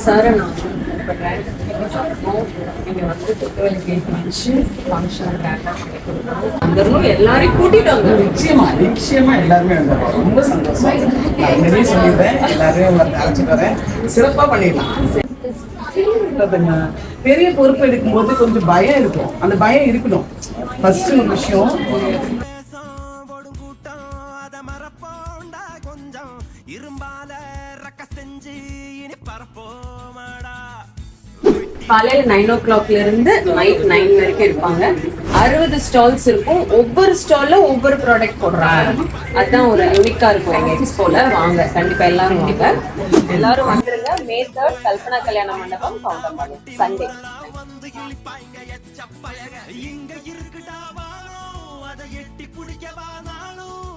சரணம் நீங்க வந்து எல்லாரையும் கூட்டிட்டு வாங்க. நிச்சயமா எல்லாருமே வந்துடுறோம். ரொம்ப சந்தோஷம். நான் நிறைய சொல்லிடுறேன், எல்லாரையும் அழைச்சிட்டு வரேன். சிறப்பா பண்ணிடலாம். பெரிய பொறுப்பு எடுக்கும் போது கொஞ்சம் பயம் இருக்கும். அந்த பயம் இருக்கணும். ஃபர்ஸ்ட் ஒரு விஷயம் காலையில 9 o'clock இருந்து நைட் 9 வரைக்கும் இருப்பாங்க. 60 ஸ்டால்ஸ் இருக்கும். ஒவ்வொரு ஸ்டால்ல ஒவ்வொரு ப்ராடக்ட் போடுறாங்க. அதுதான் ஒரு யூனிக்கா இருக்கும் எங்க எக்ஸ்போல. வாங்க, கண்டிப்பா எல்லாரும் வாங்க. எல்லாரும் வந்துருங்க. May 3 கல்பனா கல்யாண மண்டபம், கவுண்டம்பாளையம், சண்டே. இங்க இருக்குடா வானோ, அதை எட்டி பிடிக்க வானாலும்